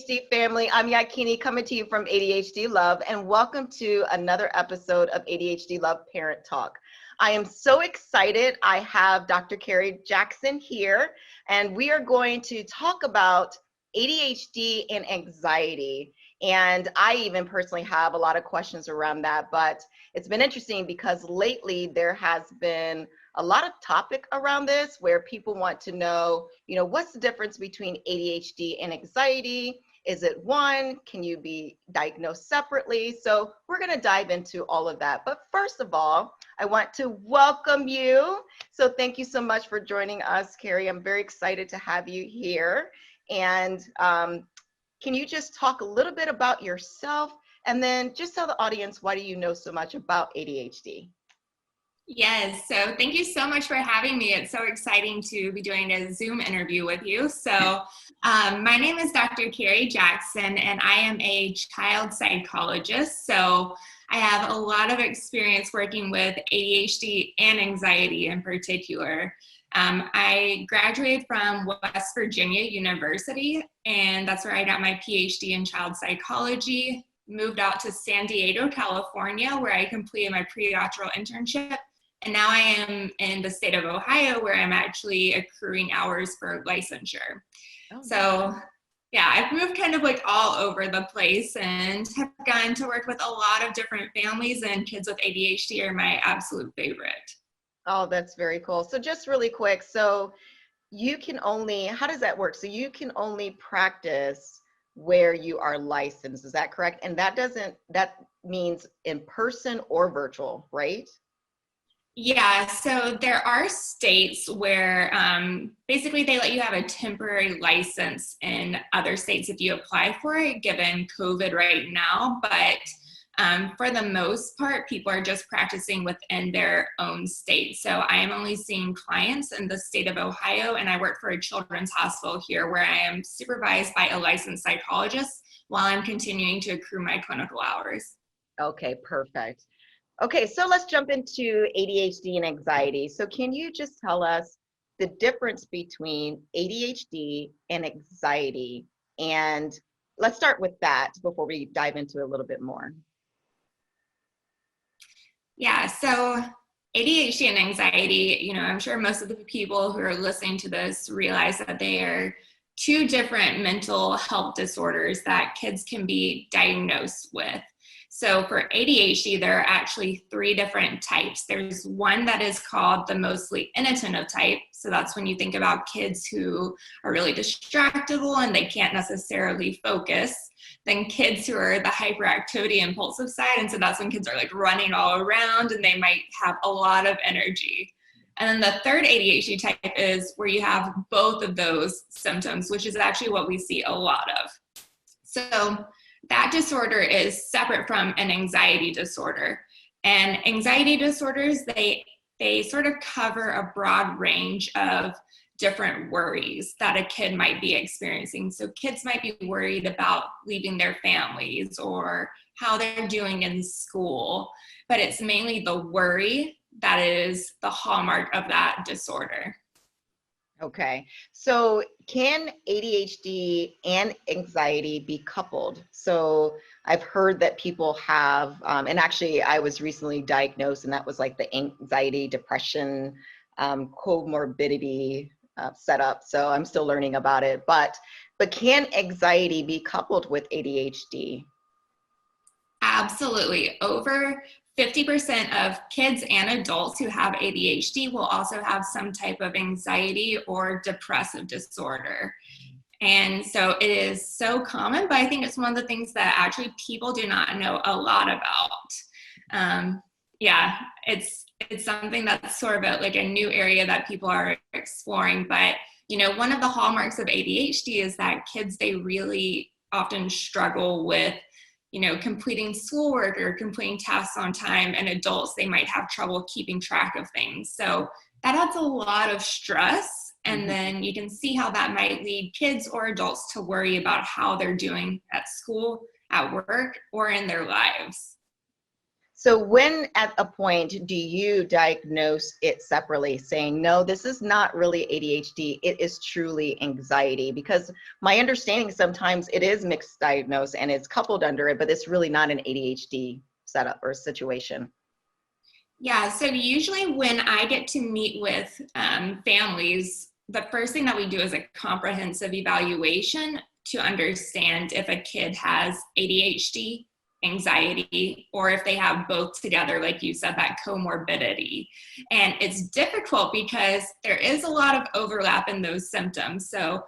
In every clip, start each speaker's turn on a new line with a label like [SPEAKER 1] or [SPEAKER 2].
[SPEAKER 1] ADHD family. I'm Yakini coming to you from ADHD Love, and welcome to another episode of ADHD Love Parent Talk. I am so excited. I have Dr. Carrie Jackson here, and we are going to talk about ADHD and anxiety. And I even personally have a lot of questions around that, but it's been interesting because lately there has been a lot of topic around this where people want to know, what's the difference between ADHD and anxiety? Is it one? Can you be diagnosed separately? So we're going to dive into all of that. But first of all, I want to welcome you. So thank you so much for joining us, Carrie. I'm very excited to have you here. And can you just talk a little bit about yourself and then just tell the audience, why do you know so much about ADHD?
[SPEAKER 2] Yes, so thank you so much for having me. It's so exciting to be doing a Zoom interview with you. So my name is Dr. Carrie Jackson, and I am a child psychologist. So I have a lot of experience working with ADHD and anxiety in particular. I graduated from West Virginia University, and that's where I got my PhD in child psychology. Moved out to San Diego, California, where I completed my pre-doctoral internship. And now I am in the state of Ohio, where I'm actually accruing hours for licensure. Oh, so yeah, I've moved kind of like all over the place and have gotten to work with a lot of different families, and kids with ADHD are my absolute favorite.
[SPEAKER 1] Oh, that's very cool. So just really quick, so you can only, how does that work? So you can only practice where you are licensed, is that correct? And that means in person or virtual, right?
[SPEAKER 2] Yeah, so there are states where basically they let you have a temporary license in other states if you apply for it, given COVID right now. But for the most part, people are just practicing within their own state. So I am only seeing clients in the state of Ohio, and I work for a children's hospital here where I am supervised by a licensed psychologist while I'm continuing to accrue my clinical hours.
[SPEAKER 1] Okay, perfect. Okay, so let's jump into ADHD and anxiety. So can you just tell us the difference between ADHD and anxiety? And let's start with that before we dive into a little bit more.
[SPEAKER 2] Yeah, so ADHD and anxiety, I'm sure most of the people who are listening to this realize that they are two different mental health disorders that kids can be diagnosed with. So for ADHD, there are actually three different types. There's one that is called the mostly inattentive type. So that's when you think about kids who are really distractible and they can't necessarily focus. Then kids who are the hyperactivity impulsive side. And so that's when kids are like running all around and they might have a lot of energy. And then the third ADHD type is where you have both of those symptoms, which is actually what we see a lot of. So that disorder is separate from an anxiety disorder. And anxiety disorders, they sort of cover a broad range of different worries that a kid might be experiencing. So kids might be worried about leaving their families or how they're doing in school, but it's mainly the worry that is the hallmark of that disorder.
[SPEAKER 1] Okay, so can ADHD and anxiety be coupled? So I've heard that people have, and actually I was recently diagnosed, and that was like the anxiety, depression, comorbidity setup. So I'm still learning about it, but can anxiety be coupled with ADHD?
[SPEAKER 2] Absolutely. Over 50% of kids and adults who have ADHD will also have some type of anxiety or depressive disorder. And so it is so common, but I think it's one of the things that actually people do not know a lot about. Yeah, it's something that's sort of like a new area that people are exploring. But, one of the hallmarks of ADHD is that kids, they really often struggle with completing schoolwork or completing tasks on time, and adults, they might have trouble keeping track of things. So that adds a lot of stress. And then you can see how that might lead kids or adults to worry about how they're doing at school, at work, or in their lives.
[SPEAKER 1] So when at a point do you diagnose it separately, saying, no, this is not really ADHD, it is truly anxiety? Because my understanding sometimes it is mixed diagnosed and it's coupled under it, but it's really not an ADHD setup or situation.
[SPEAKER 2] Yeah, so usually when I get to meet with families, the first thing that we do is a comprehensive evaluation to understand if a kid has ADHD, anxiety, or if they have both together, like you said, that comorbidity. And it's difficult because there is a lot of overlap in those symptoms. So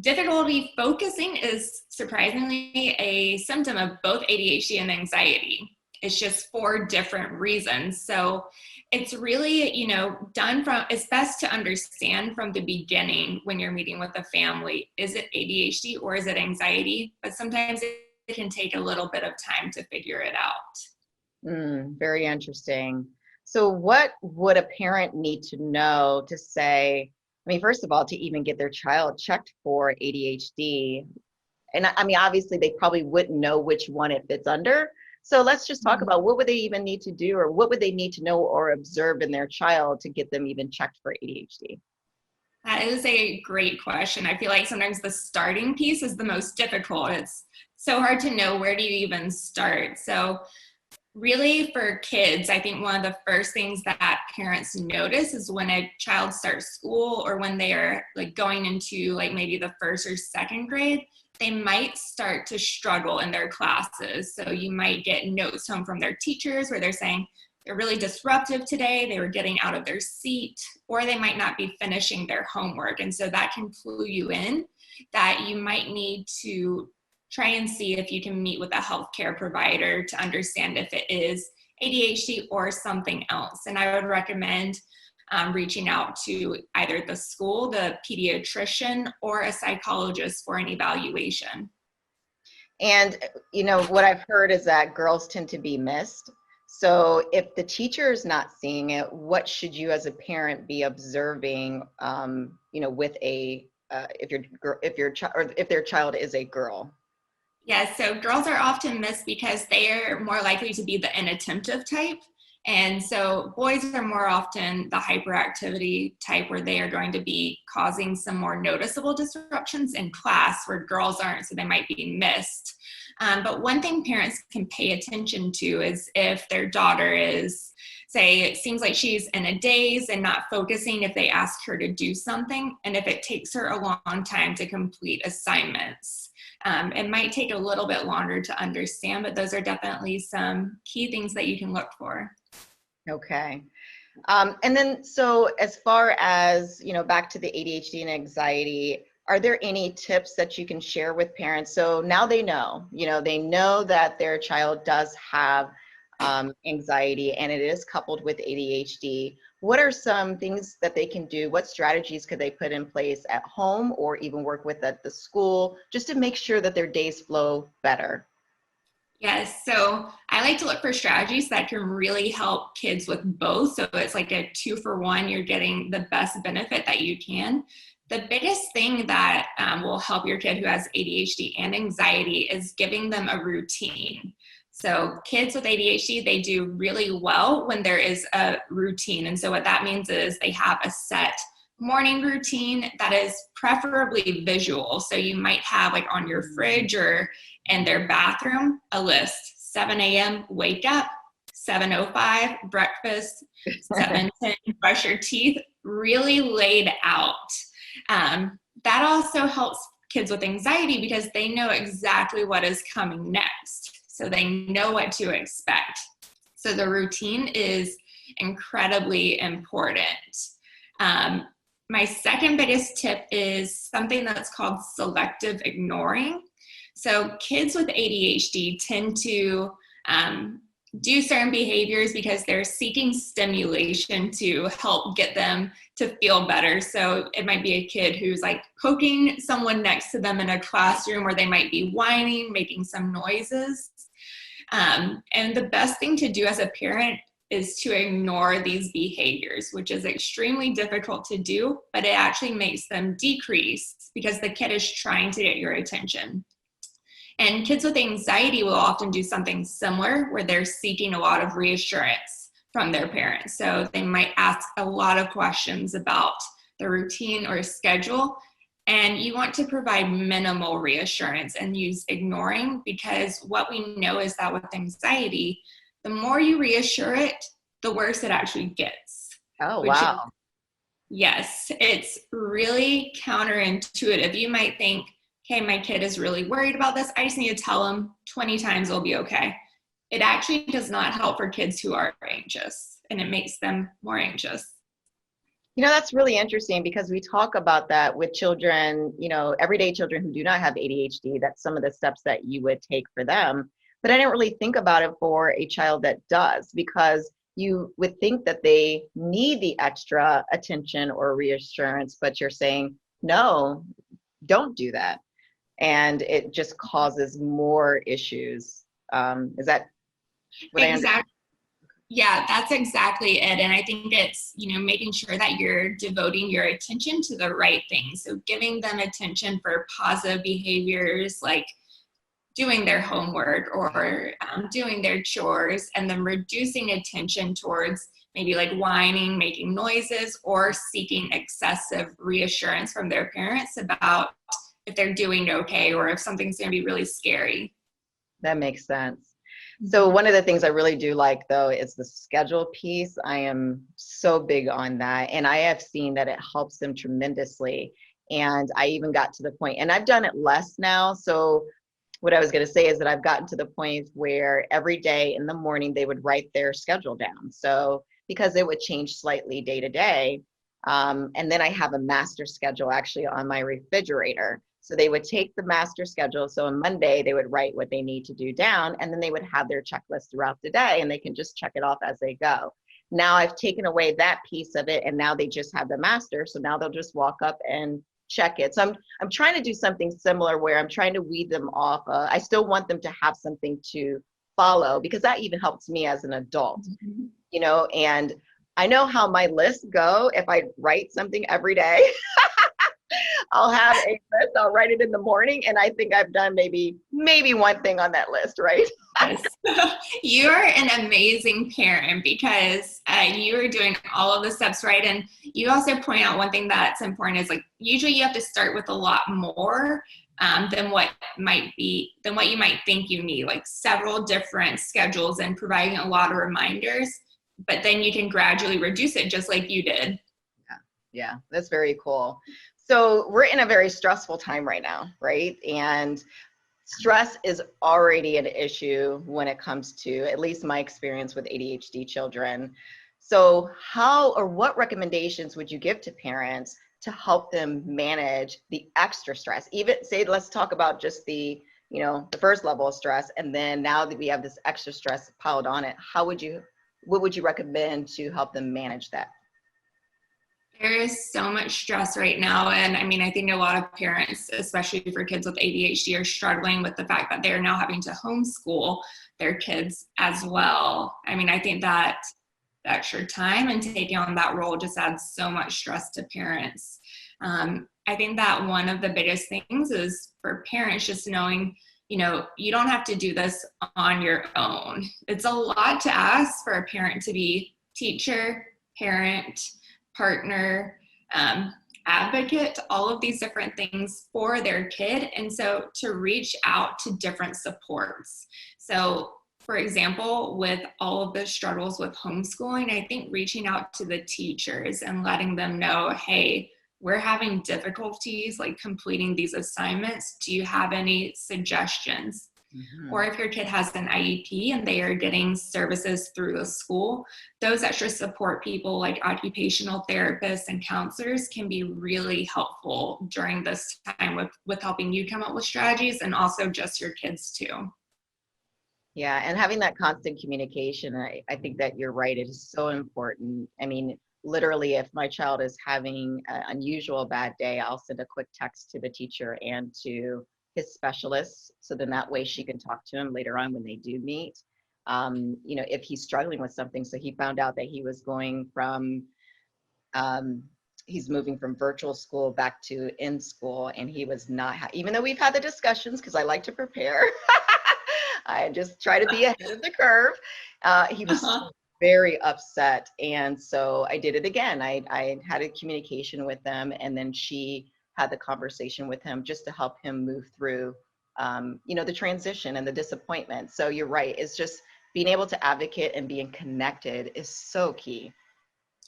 [SPEAKER 2] difficulty focusing is surprisingly a symptom of both ADHD and anxiety. It's just for different reasons. So it's really, it's best to understand from the beginning when you're meeting with a family, is it ADHD or is it anxiety? But sometimes it can take a little bit of time to figure it out.
[SPEAKER 1] Very interesting. So what would a parent need to know to say, I mean, first of all, to even get their child checked for ADHD? And I mean, obviously they probably wouldn't know which one it fits under. So let's just talk about what would they even need to do, or what would they need to know or observe in their child to get them even checked for ADHD?
[SPEAKER 2] That is a great question. I feel like sometimes the starting piece is the most difficult. It's so hard to know, where do you even start? So really for kids, I think one of the first things that parents notice is when a child starts school, or when they are like going into like maybe the first or second grade, they might start to struggle in their classes. So you might get notes home from their teachers where they're saying they're really disruptive today, they were getting out of their seat, or they might not be finishing their homework. And so that can clue you in that you might need to try and see if you can meet with a healthcare provider to understand if it is ADHD or something else. And I would recommend reaching out to either the school, the pediatrician, or a psychologist for an evaluation.
[SPEAKER 1] And, what I've heard is that girls tend to be missed. So if the teacher is not seeing it, what should you as a parent be observing, with if their child is a girl?
[SPEAKER 2] Yeah, so girls are often missed because they are more likely to be the inattentive type. And so boys are more often the hyperactivity type, where they are going to be causing some more noticeable disruptions in class where girls aren't, so they might be missed. But one thing parents can pay attention to is if their daughter is, say, it seems like she's in a daze and not focusing if they ask her to do something, and if it takes her a long time to complete assignments. It might take a little bit longer to understand, but those are definitely some key things that you can look for.
[SPEAKER 1] Okay. And then, so as far as, back to the ADHD and anxiety, are there any tips that you can share with parents? So now they know that their child does have anxiety and it is coupled with ADHD. What are some things that they can do? What strategies could they put in place at home or even work with at the school, just to make sure that their days flow better?
[SPEAKER 2] Yes, so I like to look for strategies that can really help kids with both. So it's like a 2-for-1, you're getting the best benefit that you can. The biggest thing that will help your kid who has ADHD and anxiety is giving them a routine. So kids with ADHD, they do really well when there is a routine. And so what that means is they have a set morning routine that is preferably visual. So you might have like on your fridge or in their bathroom a list: 7 a.m. wake up, 7:05 breakfast, 7:10 brush your teeth, really laid out. That also helps kids with anxiety because they know exactly what is coming next. So they know what to expect. So the routine is incredibly important. My second biggest tip is something that's called selective ignoring. So kids with ADHD tend to do certain behaviors because they're seeking stimulation to help get them to feel better. So it might be a kid who's like poking someone next to them in a classroom, or they might be whining, making some noises. And the best thing to do as a parent is to ignore these behaviors, which is extremely difficult to do, but it actually makes them decrease because the kid is trying to get your attention. And kids with anxiety will often do something similar where they're seeking a lot of reassurance from their parents. So they might ask a lot of questions about the routine or schedule, and you want to provide minimal reassurance and use ignoring, because what we know is that with anxiety, the more you reassure it, the worse it actually gets.
[SPEAKER 1] Oh, wow.
[SPEAKER 2] Yes, it's really counterintuitive. You might think, okay, my kid is really worried about this. I just need to tell them 20 times it'll be okay. It actually does not help for kids who are anxious, and it makes them more anxious.
[SPEAKER 1] You know, that's really interesting because we talk about that with children, everyday children who do not have ADHD. That's some of the steps that you would take for them. But I didn't really think about it for a child that does, because you would think that they need the extra attention or reassurance, but you're saying, no, don't do that. And it just causes more issues. Is that what I understand?
[SPEAKER 2] Exactly. Yeah, that's exactly it. And I think it's, making sure that you're devoting your attention to the right things. So giving them attention for positive behaviors like doing their homework or doing their chores, and then reducing attention towards maybe like whining, making noises, or seeking excessive reassurance from their parents about if they're doing okay or if something's going to be really scary.
[SPEAKER 1] That makes sense. So one of the things I really do like, though, is the schedule piece. I am so big on that. And I have seen that it helps them tremendously. And I even got to the point, and I've done it less now. So what I was going to say is that I've gotten to the point where every day in the morning, they would write their schedule down. So because it would change slightly day to day. And then I have a master schedule actually on my refrigerator. So they would take the master schedule. So on Monday, they would write what they need to do down, and then they would have their checklist throughout the day, and they can just check it off as they go. Now I've taken away that piece of it, and now they just have the master. So now they'll just walk up and check it. So I'm trying to do something similar where I'm trying to weed them off. I still want them to have something to follow, because that even helps me as an adult, and I know how my lists go. If I write something every day, I'll have a list, I'll write it in the morning, and I think I've done maybe one thing on that list, right?
[SPEAKER 2] Yes. You're an amazing parent because you are doing all of the steps right. And you also point out one thing that's important is like, usually you have to start with a lot more than what you might think you need, like several different schedules and providing a lot of reminders, but then you can gradually reduce it just like you did.
[SPEAKER 1] Yeah, that's very cool. So we're in a very stressful time right now, right? And stress is already an issue when it comes to, at least my experience with ADHD children. So how or what recommendations would you give to parents to help them manage the extra stress? Even say, let's talk about just the first level of stress, and then now that we have this extra stress piled on it, what would you recommend to help them manage that?
[SPEAKER 2] There is so much stress right now. And I mean, I think a lot of parents, especially for kids with ADHD, are struggling with the fact that they're now having to homeschool their kids as well. I mean, I think that the extra time and taking on that role just adds so much stress to parents. I think that one of the biggest things is for parents just knowing, you don't have to do this on your own. It's a lot to ask for a parent to be teacher, parent, partner, advocate, all of these different things for their kid. And so to reach out to different supports. So for example, with all of the struggles with homeschooling, I think reaching out to the teachers and letting them know, hey, we're having difficulties like completing these assignments. Do you have any suggestions? Mm-hmm. Or if your kid has an IEP and they are getting services through the school, those extra support people like occupational therapists and counselors can be really helpful during this time with helping you come up with strategies, and also just your kids too.
[SPEAKER 1] Yeah, and having that constant communication, I think that you're right. It is so important. I mean, literally, if my child is having an unusual bad day, I'll send a quick text to the teacher and to his specialists, so then that way she can talk to him later on when they do meet. If he's struggling with something. So he found out that he was going from he's moving from virtual school back to in school, and he was not, even though we've had the discussions, because I like to prepare, I just try to be ahead of the curve. He was very upset. And so I did it again. I had a communication with them, and then she had the conversation with him just to help him move through, the transition and the disappointment. So you're right. It's just being able to advocate and being connected is so key.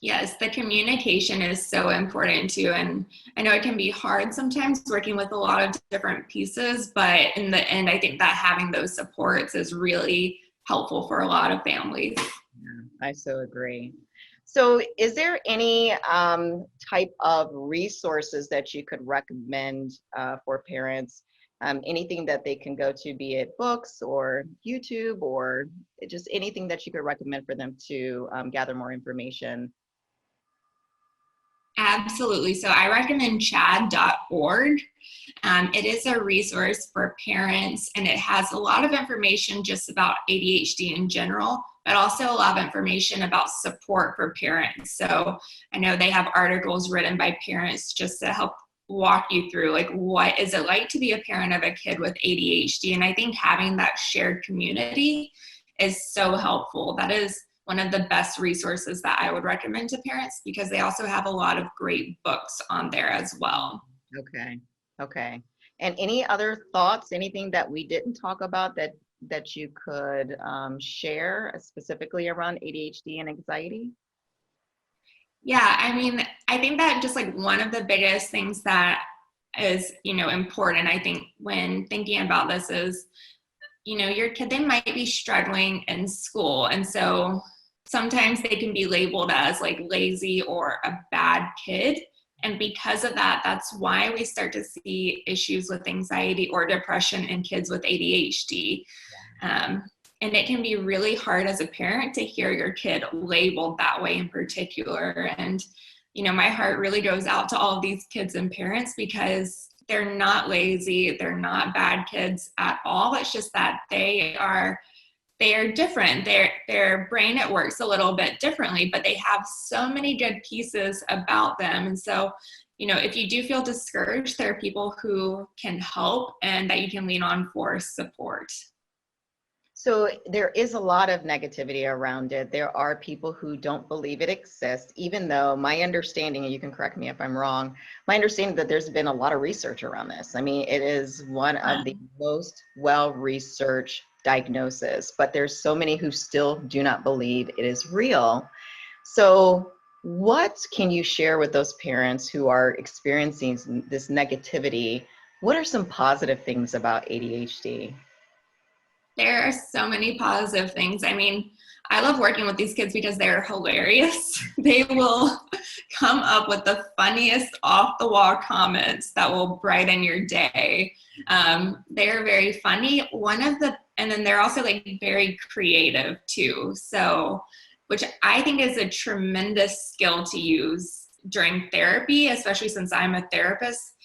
[SPEAKER 2] Yes, the communication is so important too. And I know it can be hard sometimes working with a lot of different pieces, but in the end, I think that having those supports is really helpful for a lot of families.
[SPEAKER 1] Yeah, I so agree. So is there any type of resources that you could recommend for parents? Anything that they can go to, be it books or YouTube, or just anything that you could recommend for them to gather more information?
[SPEAKER 2] Absolutely. So I recommend chad.org. It is a resource for parents, and it has a lot of information just about ADHD in general, but also a lot of information about support for parents. So I know they have articles written by parents just to help walk you through, like, what is it like to be a parent of a kid with ADHD? And I think having that shared community is so helpful. That is one of the best resources that I would recommend to parents, because they also have a lot of great books on there as well.
[SPEAKER 1] Okay. And any other thoughts, anything that we didn't talk about that you could share specifically around ADHD and anxiety?
[SPEAKER 2] Yeah, I mean, I think that just like one of the biggest things that is, important, I think, when thinking about this is, your kid, they might be struggling in school. And so sometimes they can be labeled as like lazy or a bad kid. And because of that, that's why we start to see issues with anxiety or depression in kids with ADHD. And it can be really hard as a parent to hear your kid labeled that way in particular. And, my heart really goes out to all of these kids and parents, because they're not lazy, they're not bad kids at all. It's just that they are different. Their brain, it works a little bit differently, but they have so many good pieces about them. And so, if you do feel discouraged, there are people who can help and that you can lean on for support.
[SPEAKER 1] So there is a lot of negativity around it. There are people who don't believe it exists, even though my understanding, and you can correct me if I'm wrong, my understanding that there's been a lot of research around this. I mean, it is one of the most well-researched diagnoses, but there's so many who still do not believe it is real. So what can you share with those parents who are experiencing this negativity? What are some positive things about ADHD?
[SPEAKER 2] There are so many positive things. I mean, I love working with these kids because they're hilarious. They will come up with the funniest off-the-wall comments that will brighten your day. They're very funny. And then they're also like very creative too. So, which I think is a tremendous skill to use during therapy, especially since I'm a therapist.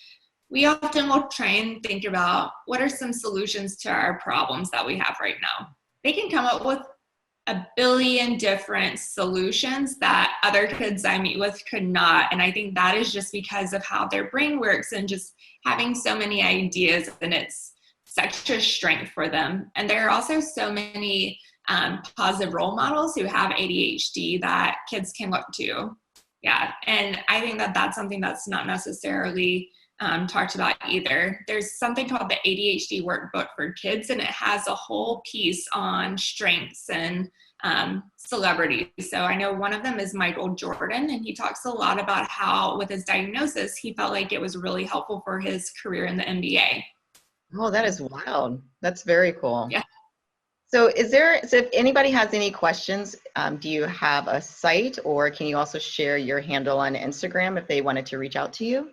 [SPEAKER 2] We often will try and think about what are some solutions to our problems that we have right now. They can come up with a billion different solutions that other kids I meet with could not. And I think that is just because of how their brain works and just having so many ideas, and it's such a strength for them. And there are also so many positive role models who have ADHD that kids can look to. Yeah, and I think that that's something that's not necessarily talked about either. There's something called the ADHD Workbook for kids, and it has a whole piece on strengths and celebrities. So I know one of them is Michael Jordan, and he talks a lot about how with his diagnosis, he felt like it was really helpful for his career in the NBA.
[SPEAKER 1] Oh, that is wild. That's very cool.
[SPEAKER 2] Yeah.
[SPEAKER 1] So if anybody has any questions, do you have a site, or can you also share your handle on Instagram if they wanted to reach out to you?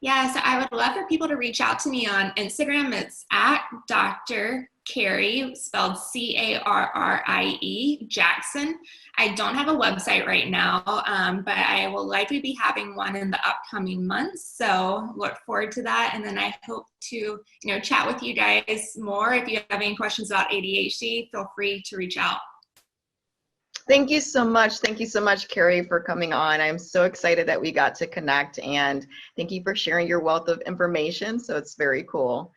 [SPEAKER 2] Yeah, so I would love for people to reach out to me on Instagram. It's at Dr. Carrie, spelled Carrie Jackson. I don't have a website right now, but I will likely be having one in the upcoming months. So look forward to that. And then I hope to, chat with you guys more. If you have any questions about ADHD, feel free to reach out.
[SPEAKER 1] Thank you so much. Thank you so much, Carrie, for coming on. I'm so excited that we got to connect, and thank you for sharing your wealth of information. So it's very cool.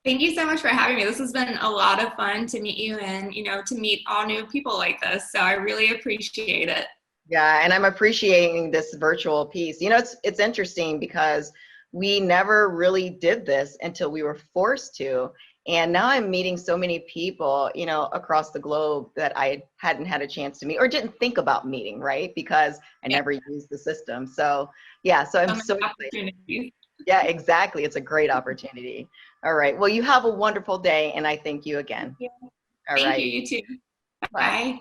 [SPEAKER 2] Thank you so much for having me. This has been a lot of fun to meet you and, to meet all new people like this. So I really appreciate it.
[SPEAKER 1] Yeah, and I'm appreciating this virtual piece. It's interesting because we never really did this until we were forced to. And now I'm meeting so many people, across the globe that I hadn't had a chance to meet or didn't think about meeting, right? Because I never used the system. So yeah, so I'm so excited. Yeah, exactly. It's a great opportunity. All right. Well, you have a wonderful day, and I thank you again.
[SPEAKER 2] Yeah.
[SPEAKER 1] All
[SPEAKER 2] Thank
[SPEAKER 1] right.
[SPEAKER 2] you. You too.
[SPEAKER 1] Bye.
[SPEAKER 2] Bye.